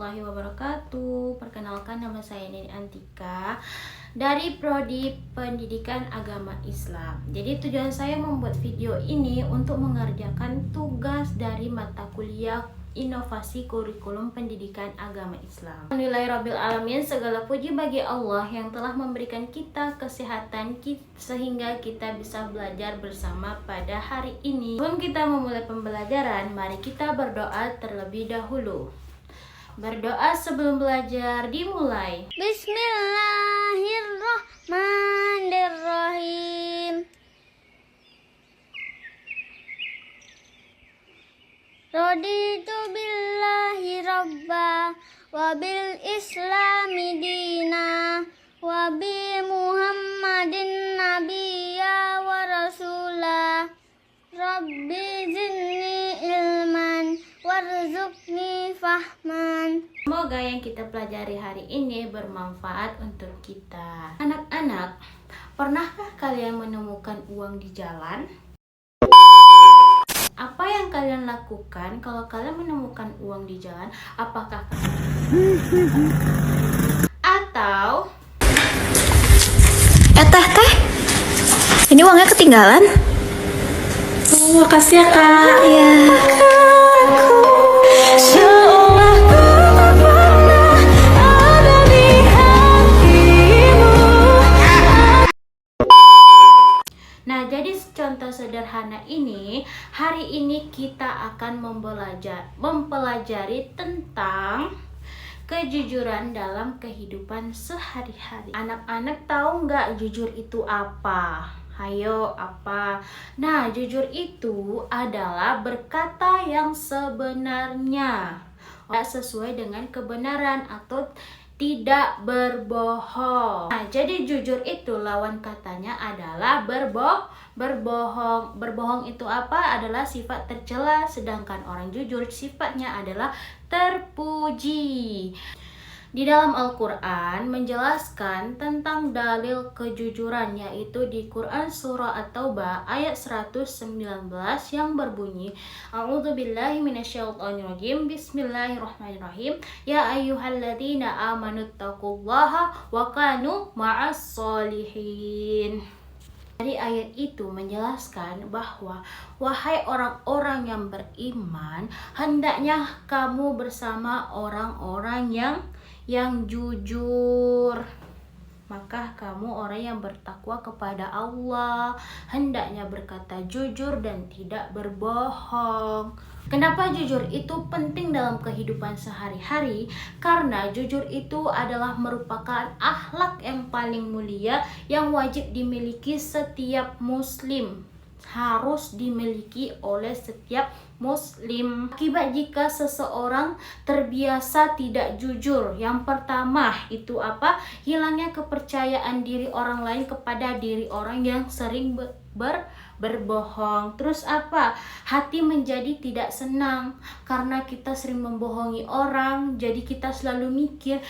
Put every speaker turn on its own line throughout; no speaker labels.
warahmatullahi wabarakatuh. Perkenalkan, nama saya Nini Antika dari Prodi Pendidikan Agama Islam. Jadi tujuan saya membuat video ini untuk mengerjakan tugas dari mata kuliah Inovasi Kurikulum Pendidikan Agama Islam. Alhamdulillahirrabbilalamin, segala puji bagi Allah yang telah memberikan kita kesehatan sehingga kita bisa belajar bersama pada hari ini. Sebelum kita memulai pembelajaran, mari kita berdoa terlebih dahulu. Berdoa sebelum belajar dimulai.
Bismillahirrahmanirrahim. Raditu billahi rabba wa bil islami dina wa bi muhammadin nabiyya wa rasula. Rabbi zidni ilman warzuqni fahman.
Semoga yang kita pelajari hari ini bermanfaat untuk kita. Anak-anak, pernahkah kalian menemukan uang di jalan? Apa yang kalian lakukan kalau kalian menemukan uang di jalan? Apakah atau
Teh, ini uangnya ketinggalan.
Oh, makasih ya kak.
Iya.
Nah, jadi contoh sederhana ini, hari ini kita akan mempelajari tentang kejujuran dalam kehidupan sehari-hari. Anak-anak tahu nggak jujur itu apa? Hayo, apa? Nah, jujur itu adalah berkata yang sebenarnya, sesuai dengan kebenaran atau tidak berbohong. Nah, jadi jujur itu lawan katanya adalah berbohong. Berbohong itu apa? Adalah sifat tercela, sedangkan orang jujur sifatnya adalah terpuji. Di dalam Al-Quran menjelaskan tentang dalil kejujuran, yaitu di Quran Surah At-Taubah ayat 119 yang berbunyi, A'udzubillahi minasyaitonirrajim, Bismillahirrahmanirrahim, Ya ayyuhalladzina amanu taqullaha wa kanu ma'as solihin. Dari ayat itu menjelaskan bahwa wahai orang-orang yang beriman, hendaknya kamu bersama orang-orang yang jujur. Maka kamu orang yang bertakwa kepada Allah, hendaknya berkata jujur dan tidak berbohong. Kenapa jujur itu penting dalam kehidupan sehari-hari? Karena jujur itu adalah merupakan akhlak yang paling mulia yang wajib dimiliki setiap muslim. Harus dimiliki oleh setiap muslim. Akibat jika seseorang terbiasa tidak jujur, yang pertama itu apa? Hilangnya kepercayaan diri orang lain kepada diri orang yang sering berbohong. Terus apa? Hati menjadi tidak senang karena kita sering membohongi orang. Jadi kita selalu mikir,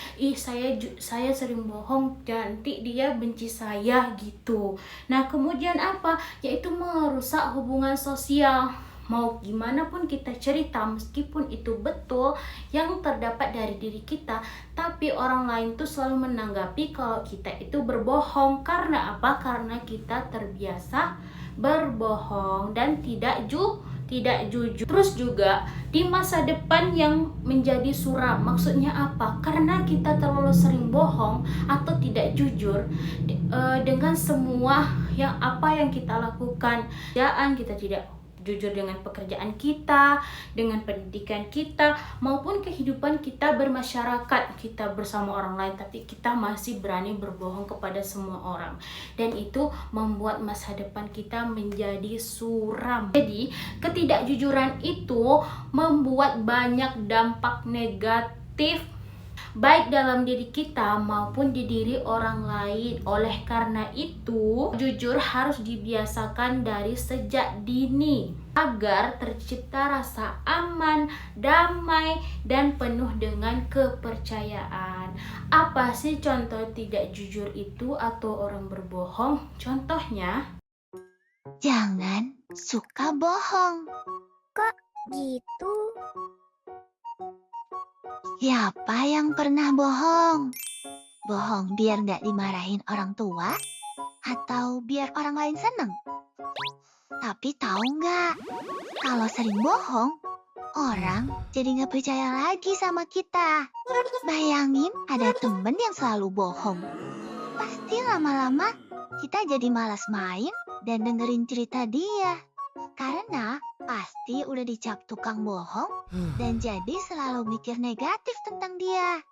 saya sering bohong, nanti dia benci saya gitu. Nah, kemudian apa? Yaitu merusak hubungan sosial. Mau gimana pun kita cerita, meskipun itu betul yang terdapat dari diri kita, tapi orang lain tuh selalu menanggapi kalau kita itu berbohong. Karena apa? Karena kita terbiasa berbohong dan tidak jujur. Terus juga di masa depan yang menjadi suram. Maksudnya apa? Karena kita terlalu sering bohong atau tidak jujur dengan semua apa yang kita lakukan. Kita tidak jujur dengan pekerjaan kita, dengan pendidikan kita, maupun kehidupan kita bermasyarakat, kita bersama orang lain, tapi kita masih berani berbohong kepada semua orang. Dan itu membuat masa depan kita menjadi suram. Jadi, ketidakjujuran itu membuat banyak dampak negatif baik dalam diri kita maupun di diri orang lain. Oleh karena itu, jujur harus dibiasakan dari sejak dini agar tercipta rasa aman, damai, dan penuh dengan kepercayaan. Apa sih contoh tidak jujur itu atau orang berbohong? Contohnya,
Jangan suka bohong.
Kok gitu?
Siapa yang pernah bohong? Bohong biar nggak dimarahin orang tua? Atau biar orang lain seneng? Tapi tahu nggak, kalau sering bohong, orang jadi nggak percaya lagi sama kita. Bayangin ada temen yang selalu bohong. Pasti lama-lama kita jadi malas main dan dengerin cerita dia. Karena pasti udah dicap tukang bohong dan jadi selalu mikir negatif tentang dia.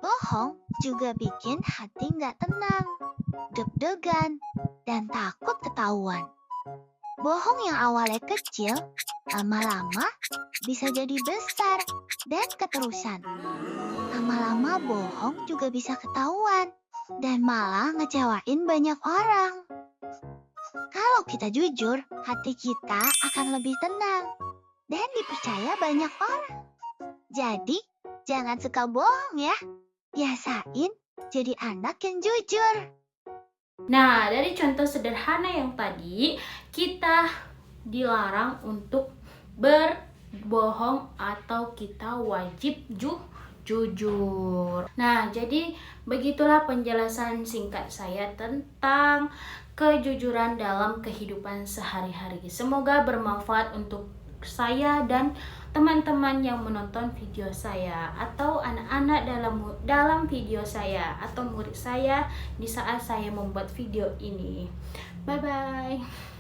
Bohong juga bikin hati nggak tenang, deg-degan, dan takut ketahuan. Bohong yang awalnya kecil, lama-lama bisa jadi besar dan keterusan. Lama-lama bohong juga bisa ketahuan dan malah ngecewain banyak orang. Kalau kita jujur, hati kita akan lebih tenang dan dipercaya banyak orang. Jadi, jangan suka bohong ya. Biasain jadi anak yang jujur.
Nah, dari contoh sederhana yang tadi, kita dilarang untuk berbohong atau kita wajib jujur. Nah, jadi begitulah penjelasan singkat saya tentang kejujuran dalam kehidupan sehari-hari. Semoga bermanfaat untuk saya dan teman-teman yang menonton video saya atau anak-anak dalam video saya atau murid saya di saat saya membuat video ini. Bye bye.